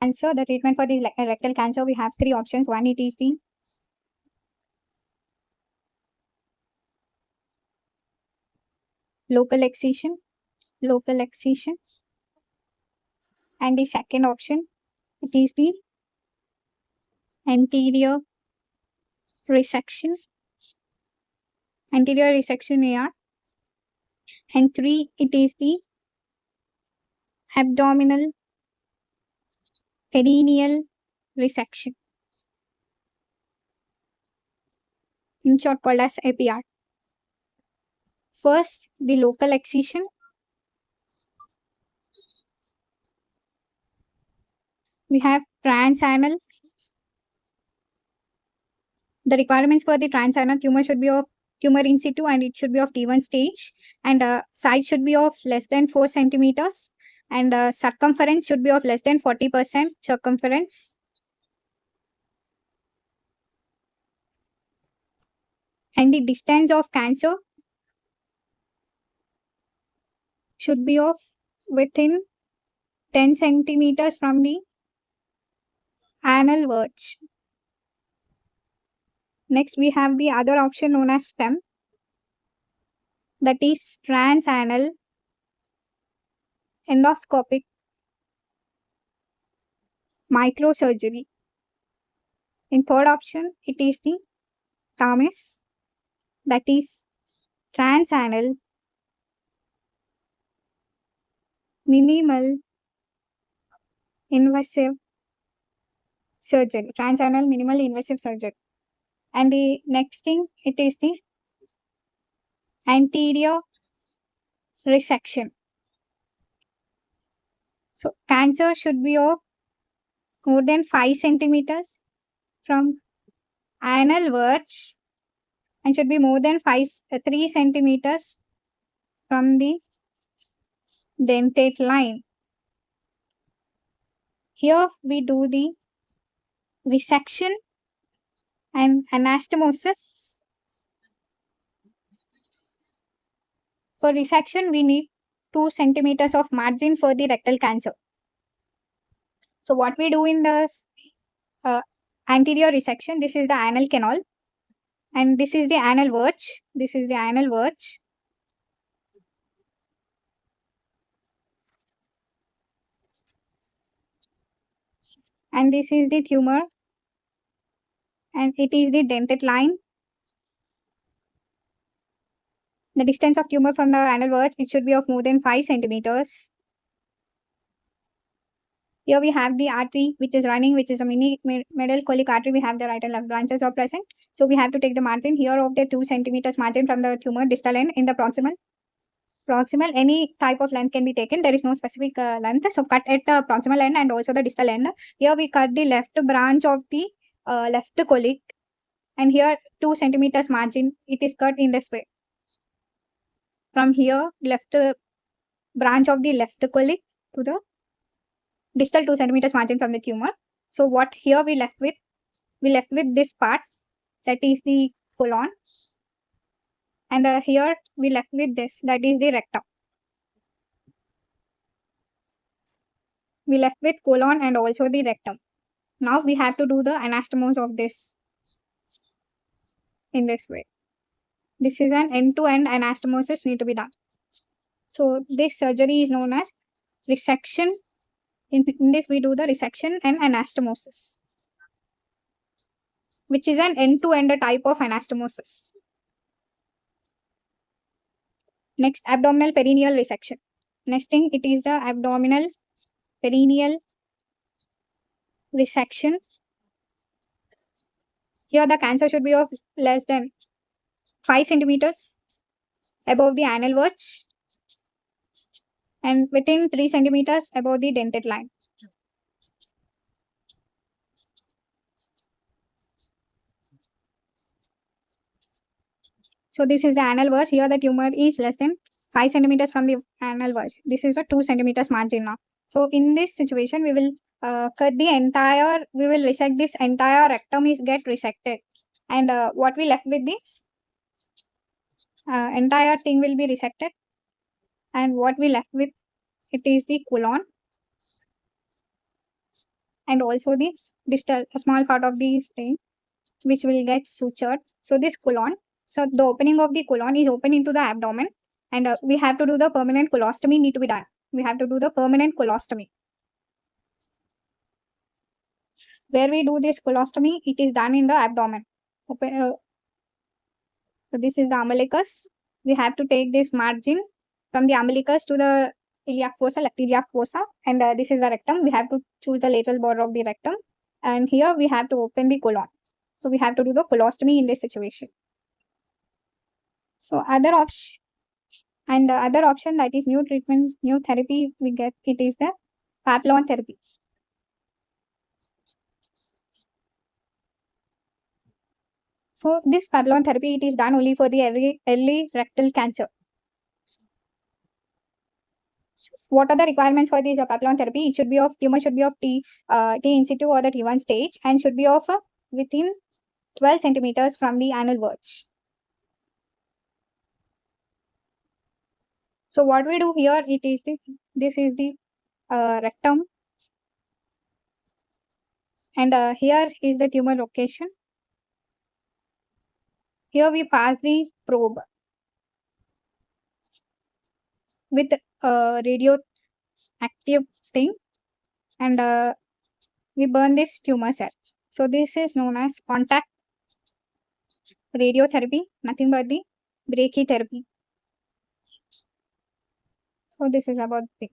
cancer, the treatment for the rectal cancer, we have three options. One, it is the local excision, and the second option, it is the anterior resection, AR, and three, it is the abdominal perineal resection, in short called as APR. First, the local excision. We have transanal. The requirements for the transanal tumor should be of tumor in situ, and it should be of T1 stage, and size should be of less than 4 centimeters, and circumference should be of less than 40% circumference. And the distance of cancer should be of within 10 centimeters from the anal verge. Next, we have the other option known as STEM, that is transanal endoscopic microsurgery. In third option, it is the TAMIS, that is transanal minimal invasive surgery. Transanal minimal invasive surgery. And the next thing, it is the anterior resection. So cancer should be of more than 5 centimeters from anal verge and should be more than 3 centimeters from the dentate line. Here we do the resection and anastomosis. For resection, we need 2 centimeters of margin for the rectal cancer. So what we do in the anterior resection, this is the anal canal, and this is the anal verge. This is the anal verge. And this is the tumor, and it is the dentate line. The distance of tumor from the anal verge, it should be of more than 5 centimeters. Here we have the artery which is running, which is a middle colic artery. We have the right and left branches are present. So we have to take the margin here of the 2 centimeters margin from the tumor distal end in the proximal. Any type of length can be taken. There is no specific length. So cut at the proximal end and also the distal end. Here we cut the left branch of the left colic, and here 2 centimeters margin, it is cut in this way. From here, left branch of the left colic to the distal 2 centimeters margin from the tumor. So what here we left with this part, that is the colon, and here we left with this, that is the rectum. We left with colon and also the rectum. Now we have to do the anastomose of this in this way. This is an end-to-end anastomosis need to be done. So this surgery is known as resection. In this we do the resection and anastomosis, which is an end-to-end type of anastomosis. Next, abdominal perineal resection. Next thing, it is the abdominal perineal resection. Here the cancer should be of less than 5 centimeters above the anal verge and within 3 centimeters above the dentate line. So this is the anal verge. Here the tumor is less than 5 centimeters from the anal verge. This is a 2 centimeters margin now. So in this situation, we will cut the entire, we will resect this entire rectum is get resected. And what we left with this? Entire thing will be resected. And what we left with, it is the colon. and also this distal, a small part of this thing which will get sutured. So this colon, so the opening of the colon is open into the abdomen, and we have to do the permanent colostomy need to be done. We have to do the permanent colostomy. Where we do this colostomy, it is done in the abdomen. Open, so this is the umbilicus. We have to take this margin from the umbilicus to the iliac fossa, iliac fossa, and this is the rectum. We have to choose the lateral border of the rectum, and here we have to open the colon. So we have to do the colostomy in this situation. So other option, and the other option, that is new treatment, new therapy we get, it is the papillon therapy. So this papillon therapy, it is done only for the early rectal cancer. What are the requirements for this papillon therapy? It should be of, tumor should be of T in situ or the T1 stage, and should be of within 12 centimeters from the anal verge. So what we do here, it is this is the rectum, and here is the tumor location. Here we pass the probe with radioactive thing, and we burn this tumor cell. So this is known as contact radiotherapy, nothing but the brachytherapy. So this is about the